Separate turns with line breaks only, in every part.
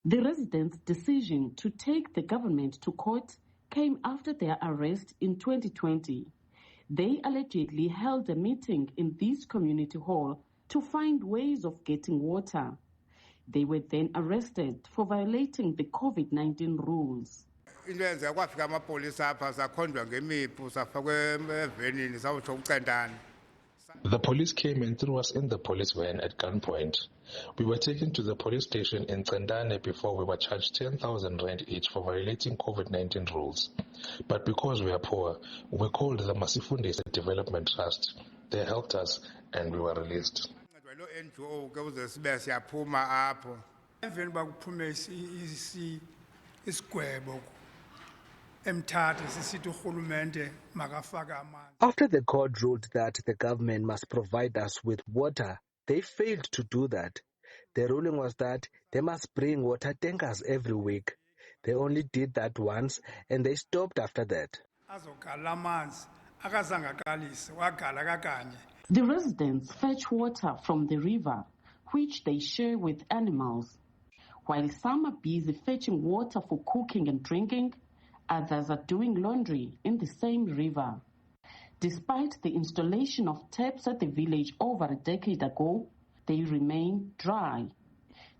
The residents' decision to take the government to court came after their arrest in 2020. They allegedly held a meeting in this community hall to find ways of getting water. They were then arrested for violating the COVID-19 rules.
The police came and threw us in the police van at gunpoint. We were taken to the police station in Centane before we were charged 10,000 rand each for violating COVID-19 rules. But because we are poor, we called the Masifunde Development Trust. They helped us and we were released.
After the court ruled that the government must provide us with water, they failed to do that. The ruling was that they must bring water tankers every week. They only did that once and they stopped after that.
The residents fetch water from the river, which they share with animals. While some are busy fetching water for cooking and drinking, others are doing laundry in the same river. Despite the installation of taps at the village over a decade ago, they remain dry.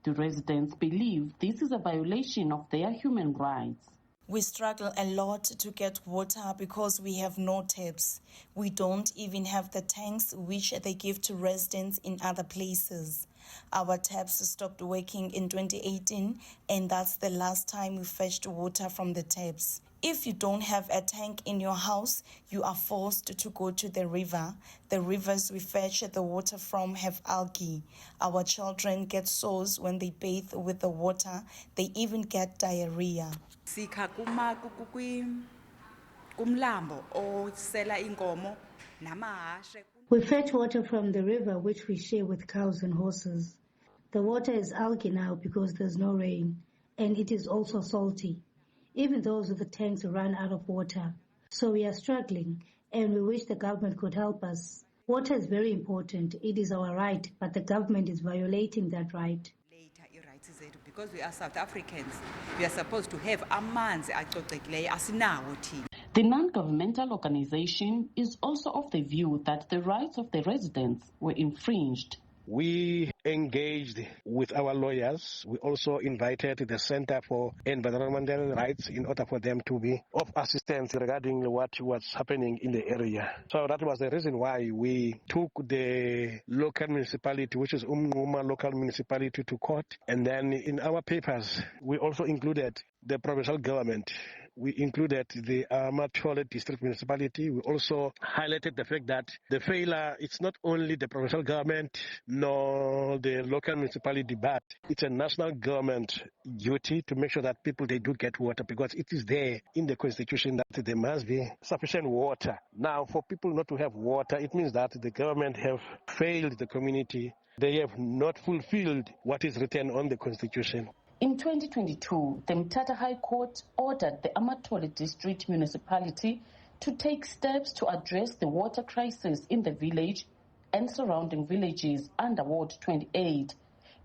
The residents believe this is a violation of their human rights.
We struggle a lot to get water because we have no taps. We don't even have the tanks which they give to residents in other places. Our taps stopped working in 2018 and that's the last time we fetched water from the taps. If you don't have a tank in your house, you are forced to go to the river. The rivers we fetch the water from have algae. Our children get sores when they bathe with the water. They even get diarrhea.
We fetch water from the river which we share with cows and horses. The water is algae now because there's no rain, and it is also salty. Even those with the tanks run out of water. So we are struggling and we wish the government could help us. Water is very important. It is our right, but the government is violating that right.
Because we are South Africans, we are supposed to have amanzi acocekileyo asinawo thina.
The non-governmental organization is also of the view that the rights of the residents were infringed.
We engaged with our lawyers. We also invited the Center for Environmental Rights in order for them to be of assistance regarding what was happening in the area. So that was the reason why we took the local municipality, which is Umnquma local municipality, to court. And then in our papers, we also included the provincial government. We included the Amathole District Municipality. We also highlighted the fact that the failure, it's not only the provincial government nor the local municipality, but it's a national government duty to make sure that people, they do get water, because it is there in the constitution that there must be sufficient water. Now, for people not to have water, it means that the government have failed the community. They have not fulfilled what is written on the constitution.
In 2022, the Mthatha High Court ordered the Amathole District Municipality to take steps to address the water crisis in the village and surrounding villages under Ward 28.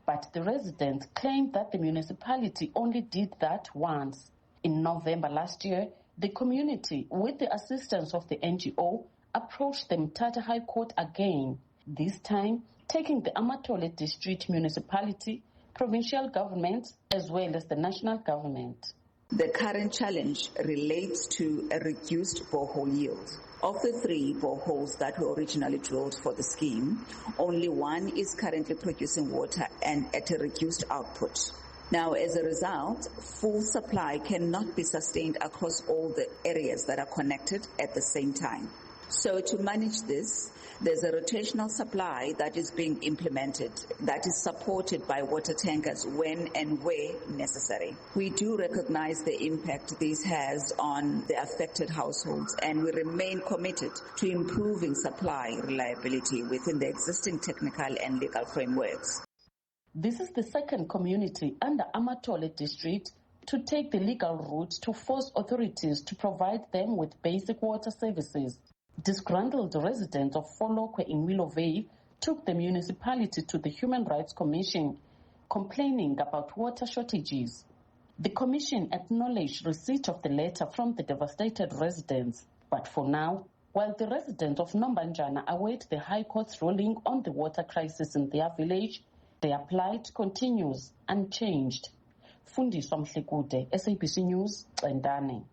But the residents claimed that the municipality only did that once. In November last year, the community, with the assistance of the NGO, approached the Mthatha High Court again, this time taking the Amathole District Municipality, provincial government, as well as the national government.
The current challenge relates to a reduced borehole yield. Of the 3 boreholes that were originally drilled for the scheme, only one is currently producing water and at a reduced output. Now, as a result, full supply cannot be sustained across all the areas that are connected at the same time. So to manage this, there's a rotational supply that is being implemented that is supported by water tankers when and where necessary. We do recognize the impact this has on the affected households, and we remain committed to improving supply reliability within the existing technical and legal frameworks.
This is the second community under Amathole District to take the legal route to force authorities to provide them with basic water services. Disgruntled residents of Folokwe in Willow Vale took the municipality to the Human Rights Commission. complaining about water shortages. The Commission acknowledged receipt of the letter from the devastated residents, but for now, while the residents of Nombanjana await the High Court's ruling on the water crisis in their village, their plight continues unchanged. Fundiswa Mhlekude, SABC News, Centane.